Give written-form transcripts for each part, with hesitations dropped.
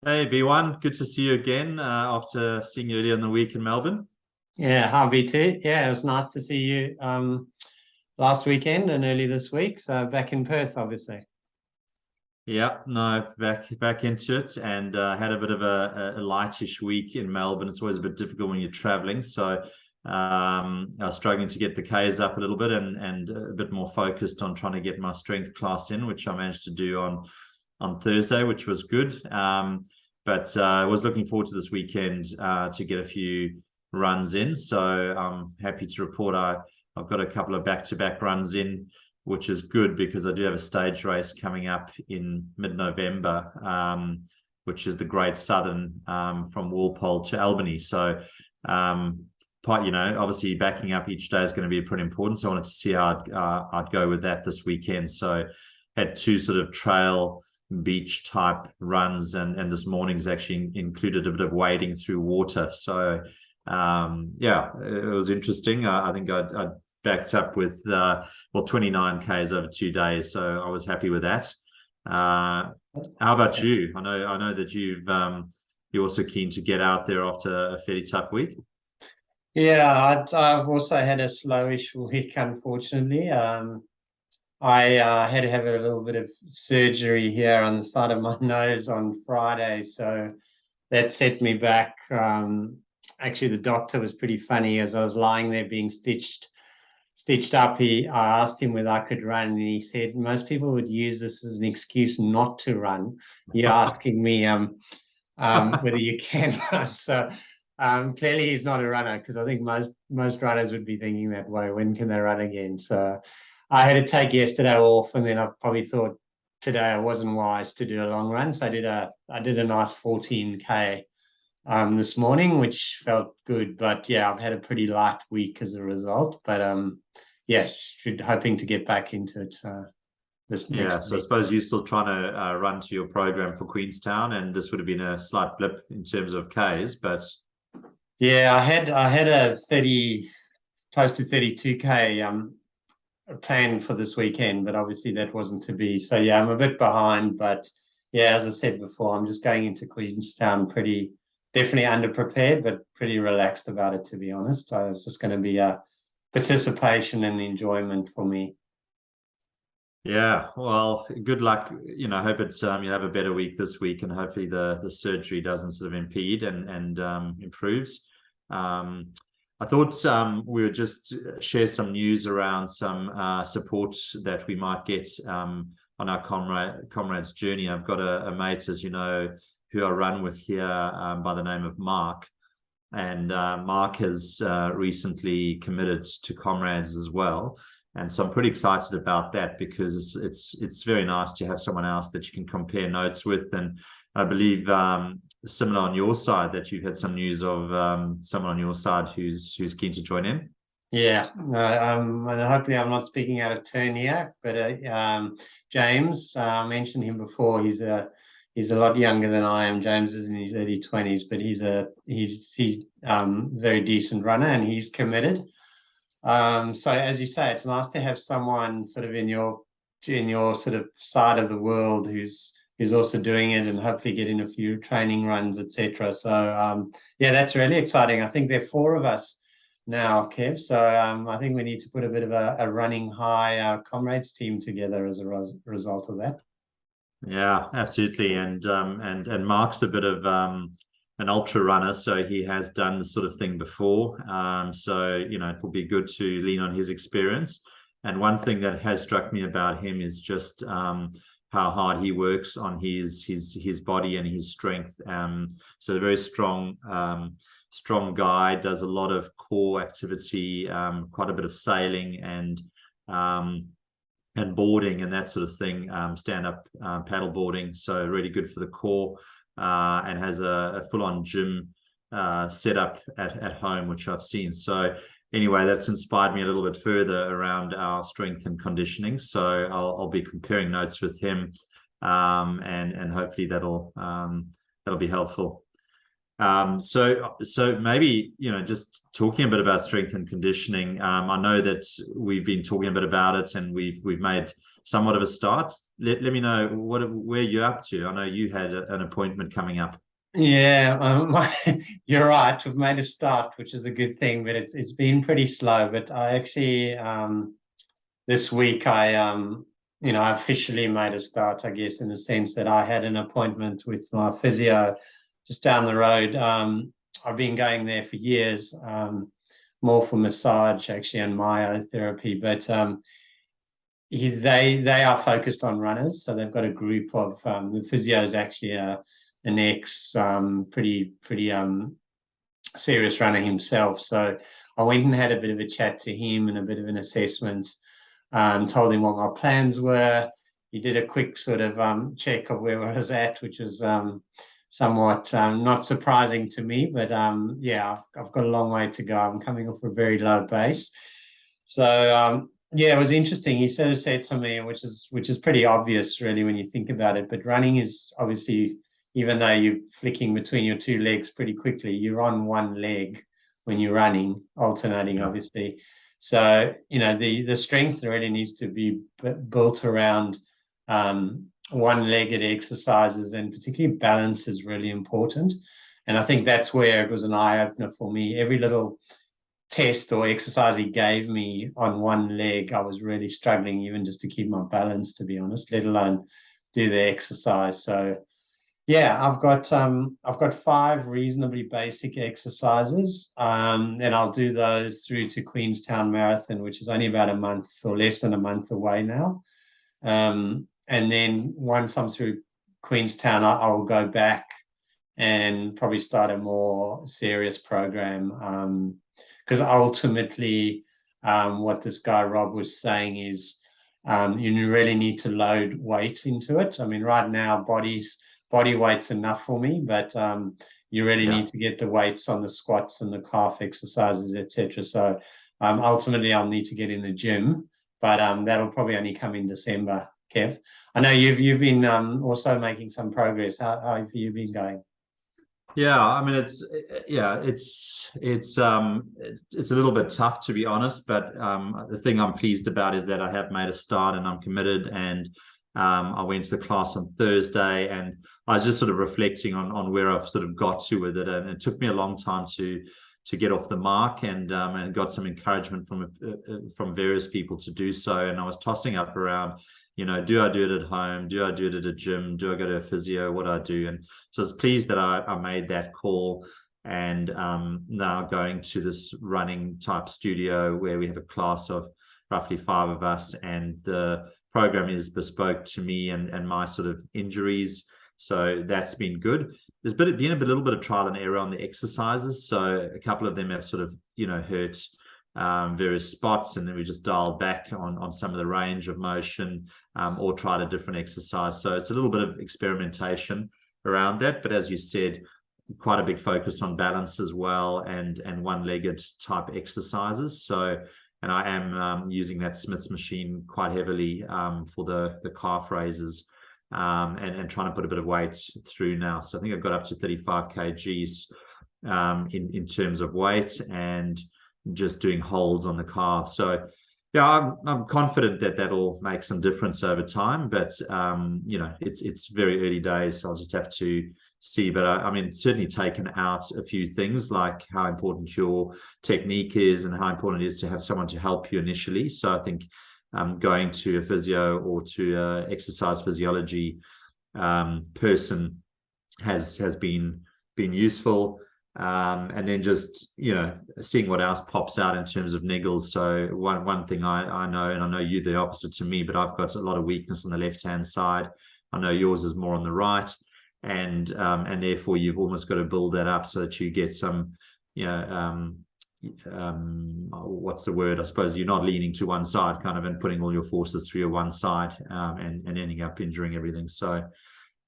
Hey B1, good to see you again after seeing you earlier in the week in Melbourne. Yeah, hi BT. Yeah, it was nice to see you last weekend and early this week. So back in Perth, obviously. Yeah, no, back into it, and had a bit of a lightish week in Melbourne. It's always a bit difficult when you're traveling, so I was struggling to get the Ks up a little bit, and a bit more focused on trying to get my strength class in, which I managed to do on Thursday, which was good. But I was looking forward to this weekend to get a few runs in. So I'm happy to report I've got a couple of back-to-back runs in, which is good because I do have a stage race coming up in mid-November, which is the Great Southern from Walpole to Albany. So, obviously backing up each day is going to be pretty important. So I wanted to see how I'd go with that this weekend. So had two sort of trail beach type runs, and this morning's actually included a bit of wading through water. So yeah, it was interesting. I think I'd backed up with 29 Ks over 2 days, so I was happy with that. How about you? I know that you're also keen to get out there after a fairly tough week. Yeah, I've also had a slowish week, unfortunately. I had to have a little bit of surgery here on the side of my nose on Friday, so that set me back. Actually, the doctor was pretty funny as I was lying there being stitched up. I asked him whether I could run, and he said most people would use this as an excuse not to run. You're asking me whether you can run. So clearly he's not a runner, because I think most runners would be thinking that way. When can they run again? So I had to take yesterday off, and then I probably thought today it wasn't wise to do a long run. So I did a nice 14K this morning, which felt good. But yeah, I've had a pretty light week as a result. But yeah, hoping to get back into it this Yeah, next so I week. suppose you're still trying to run to your program for Queenstown, and this would have been a slight blip in terms of Ks, but Yeah, I had a 30 close to 32K plan for this weekend, but obviously that wasn't to be. So yeah, I'm a bit behind, but yeah, as I said before, I'm just going into Queenstown pretty definitely underprepared, but pretty relaxed about it, to be honest. It's just going to be a participation and enjoyment for me. yeah, well, good luck. I hope it's you have a better week this week, and hopefully the surgery doesn't sort of impede and improves. I thought we would just share some news around some support that we might get on our Comrades journey. I've got a mate, as you know, who I run with here by the name of Mark, and Mark has recently committed to Comrades as well. And so I'm pretty excited about that, because it's very nice to have someone else that you can compare notes with. And I believe similar on your side, that you've had some news of someone on your side who's keen to join in. Yeah, and hopefully I'm not speaking out of turn here, but James, I mentioned him before. He's a lot younger than I am. James is in his early 20s, but he's very decent runner, and he's committed. So as you say, it's nice to have someone sort of in your sort of side of the world who's also doing it, and hopefully getting a few training runs, etc. So yeah, that's really exciting. I think there are four of us now, Kev. So I think we need to put a bit of a running high Comrades team together as a result of that. Yeah, absolutely. And Mark's a bit of an ultra runner, so he has done this sort of thing before. So it will be good to lean on his experience. And one thing that has struck me about him is just how hard he works on his body and his strength. So a very strong guy, does a lot of core activity, quite a bit of sailing and boarding and that sort of thing, stand-up paddle boarding. So really good for the core, and has a full-on gym set up at home, which I've seen. So anyway, that's inspired me a little bit further around our strength and conditioning. So I'll be comparing notes with him, and hopefully that'll be helpful. So maybe, just talking a bit about strength and conditioning. I know that we've been talking a bit about it, and we've made somewhat of a start. Let me know where you're up to. I know you had an appointment coming up. Yeah, you're right. We've made a start, which is a good thing, but it's been pretty slow. But I actually this week I officially made a start, I guess, in the sense that I had an appointment with my physio just down the road. I've been going there for years, more for massage actually and myotherapy, but they are focused on runners, so they've got a group of the physio is actually an ex pretty serious runner himself. So I went and had a bit of a chat to him and a bit of an assessment. Told him what my plans were. He did a quick sort of check of where I was at, which was somewhat not surprising to me, but yeah, I've got a long way to go. I'm coming off a very low base. So yeah, it was interesting. He sort of said to me, which is pretty obvious really when you think about it, but running is obviously, even though you're flicking between your two legs pretty quickly, you're on one leg when you're running, alternating obviously. So, the strength really needs to be built around one-legged exercises, and particularly balance is really important. And I think that's where it was an eye-opener for me. Every little test or exercise he gave me on one leg, I was really struggling even just to keep my balance, to be honest, let alone do the exercise. So yeah, I've got 5 reasonably basic exercises, and I'll do those through to Queenstown Marathon, which is only about a month or less than a month away now. And then once I'm through Queenstown, I will go back and probably start a more serious program. Because ultimately, what this guy Rob was saying is you really need to load weight into it. I mean, right now, body weight's enough for me, but you really need to get the weights on the squats and the calf exercises, etc. So ultimately, I'll need to get in the gym, but that'll probably only come in December. Kev, I know you've been also making some progress. How have you been going? Yeah, I mean it's a little bit tough, to be honest, but the thing I'm pleased about is that I have made a start and I'm committed, and I went to the class on Thursday, and I was just sort of reflecting on where I've sort of got to with it, and it took me a long time to get off the mark, and got some encouragement from various people to do so, and I was tossing up around, do I do it at home? Do I do it at a gym? Do I go to a physio? What do I do? And so I was pleased that I made that call, and now going to this running type studio where we have a class of roughly 5 of us, and the program is bespoke to me and my sort of injuries. So that's been good. There's been a little bit of trial and error on the exercises. So a couple of them have sort of, hurt various spots, and then we just dialed back on some of the range of motion, or tried a different exercise. So it's a little bit of experimentation around that. But as you said, quite a big focus on balance as well, and one-legged type exercises. So, and I am using that Smith's machine quite heavily for the calf raises, and trying to put a bit of weight through now. So I think I've got up to 35 kgs in terms of weight, and just doing holds on the calf. So yeah, I'm confident that that'll make some difference over time, but it's very early days, so I'll just have to see. But I mean, certainly taken out a few things, like how important your technique is and how important it is to have someone to help you initially. So I think going to a physio or to a exercise physiology person has been useful. And then just seeing what else pops out in terms of niggles. So one thing I know, and I know you the opposite to me, but I've got a lot of weakness on the left hand side. I know yours is more on the right, and therefore you've almost got to build that up so that you get some what's the word, I suppose you're not leaning to one side kind of and putting all your forces through your one side, and ending up injuring everything. So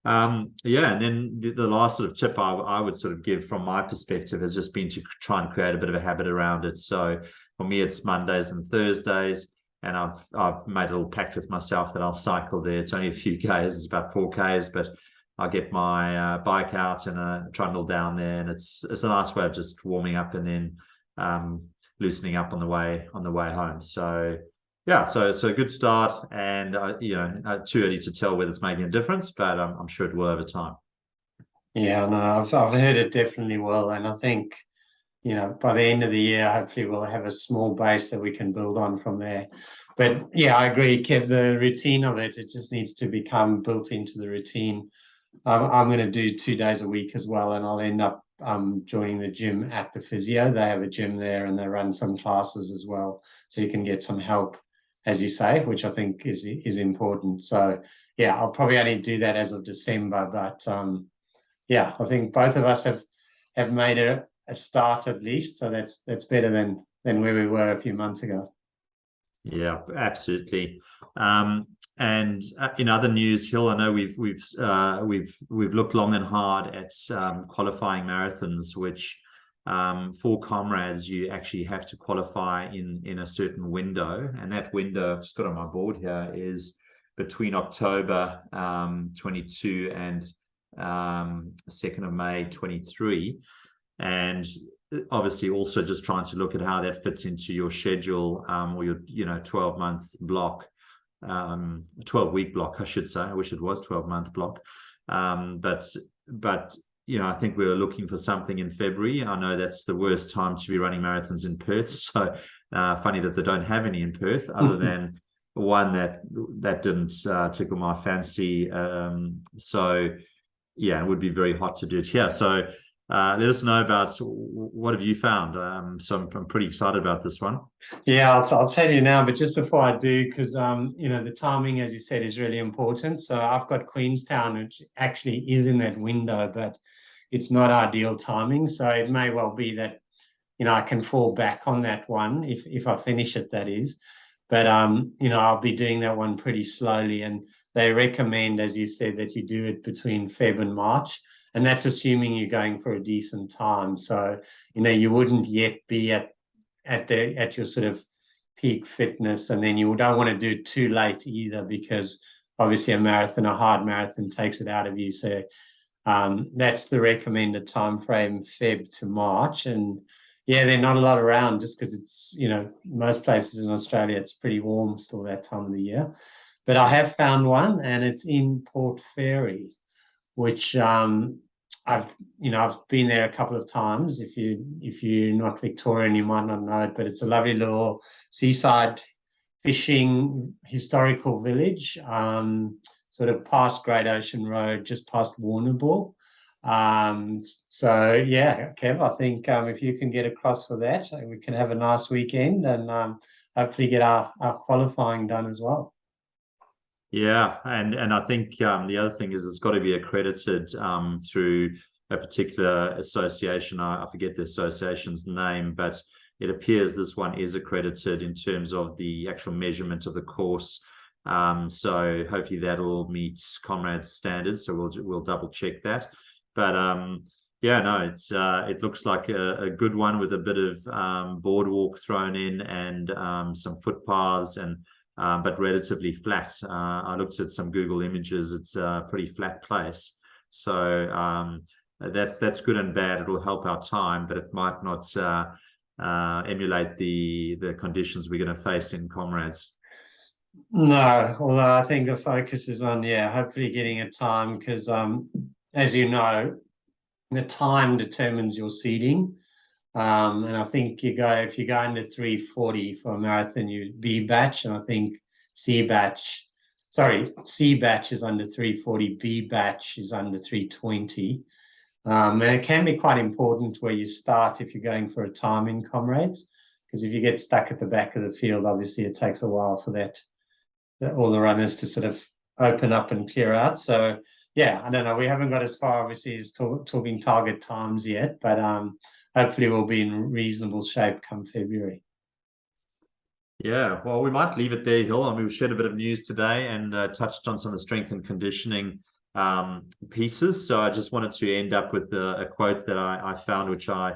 yeah, and then the last sort of tip I would sort of give from my perspective has just been to try and create a bit of a habit around it. So for me, it's Mondays and Thursdays, and I've made a little pact with myself that I'll cycle there. It's only a few Ks, it's about 4 Ks, but I'll get my bike out and trundle down there, and it's a nice way of just warming up and then loosening up on the way home. So yeah, so it's a good start, and too early to tell whether it's making a difference, but I'm sure it will over time. Yeah, no, I've heard it definitely will, and I think by the end of the year, hopefully we'll have a small base that we can build on from there. But yeah, I agree, Kev. The routine of it just needs to become built into the routine. I'm going to do 2 days a week as well, and I'll end up joining the gym at the physio. They have a gym there, and they run some classes as well, so you can get some help, as you say, which I think is important. So yeah, I'll probably only do that as of December, but yeah, I think both of us have made a start at least, so that's better than where we were a few months ago. Yeah, absolutely. And in other news, Hill, I know we've looked long and hard at qualifying marathons, which for Comrades you actually have to qualify in a certain window, and that window I've just got on my board here is between October 22 and 2nd of May 23, and obviously also just trying to look at how that fits into your schedule, or your 12-month block, 12-week block, I should say. I wish it was 12-month block. But I think we were looking for something in February. I know that's the worst time to be running marathons in Perth, so funny that they don't have any in Perth, other than one that didn't tickle my fancy. So yeah, it would be very hot to do it here. So let us know about what have you found. So I'm pretty excited about this one. Yeah, I'll tell you now, but just before I do, because the timing, as you said, is really important. So I've got Queenstown, which actually is in that window, but it's not ideal timing. So it may well be that I can fall back on that one if I finish it, that is. But I'll be doing that one pretty slowly, and they recommend, as you said, that you do it between Feb and March, and that's assuming you're going for a decent time. So you wouldn't yet be at your sort of peak fitness, and then you don't want to do it too late either, because obviously a hard marathon takes it out of you. So that's the recommended time frame, Feb to March. And yeah, they're not a lot around, just because it's most places in Australia it's pretty warm still that time of the year. But I have found one, and it's in Port Fairy, which I've been there a couple of times. If you're not Victorian, you might not know it, but it's a lovely little seaside fishing historical village, sort of past Great Ocean Road, just past Warrnambool. So yeah, Kev, I think if you can get across for that, we can have a nice weekend, and hopefully get our qualifying done as well. Yeah, and I think the other thing is it's got to be accredited through a particular association. I forget the association's name, but it appears this one is accredited in terms of the actual measurement of the course. So hopefully that'll meet Comrades standards. So we'll double check that. But yeah, no, it looks like a good one with a bit of boardwalk thrown in, and some footpaths, and but relatively flat. I looked at some Google images. It's a pretty flat place. So that's good and bad. It'll help our time, but it might not emulate the conditions we're going to face in Comrades. No, although I think the focus is on, hopefully getting a time, because as you know, the time determines your seeding. And I think if you go into 3:40 for a marathon, you B batch, and I think C batch is under 3:40, B batch is under 3:20. And it can be quite important where you start if you're going for a time in Comrades, because if you get stuck at the back of the field, obviously it takes a while for all the runners to sort of open up and clear out. So yeah, I don't know. We haven't got as far, obviously, as talking target times yet, but hopefully we'll be in reasonable shape come February. Yeah, well, we might leave it there, Hill. I mean, we've shared a bit of news today, and touched on some of the strength and conditioning pieces. So I just wanted to end up with a quote that I found, which I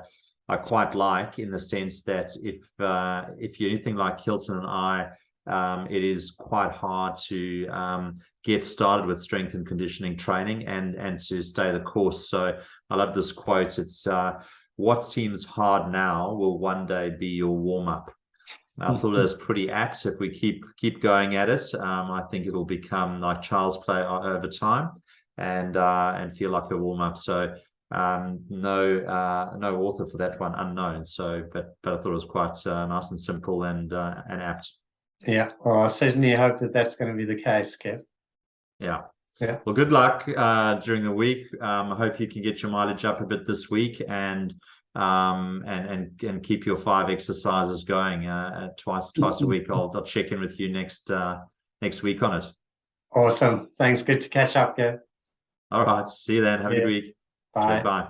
quite like, in the sense that if you're anything like Hilton and I, it is quite hard to get started with strength and conditioning training and to stay the course. So I love this quote. It's what seems hard now will one day be your warm-up. I thought it was pretty apt. If we keep going at it, I think it'll become like child's play over time, and feel like a warm up. So no author for that one, unknown. So, but I thought it was quite nice and simple and apt. Yeah, well, I certainly hope that that's going to be the case, Kev. Yeah. Yeah. Well, good luck during the week. I hope you can get your mileage up a bit this week, and keep your 5 exercises going twice a week. I'll check in with you next week on it. Awesome. Thanks. Good to catch up, Kev. All right. See you then. Have a good week. Bye. Cheers. Bye.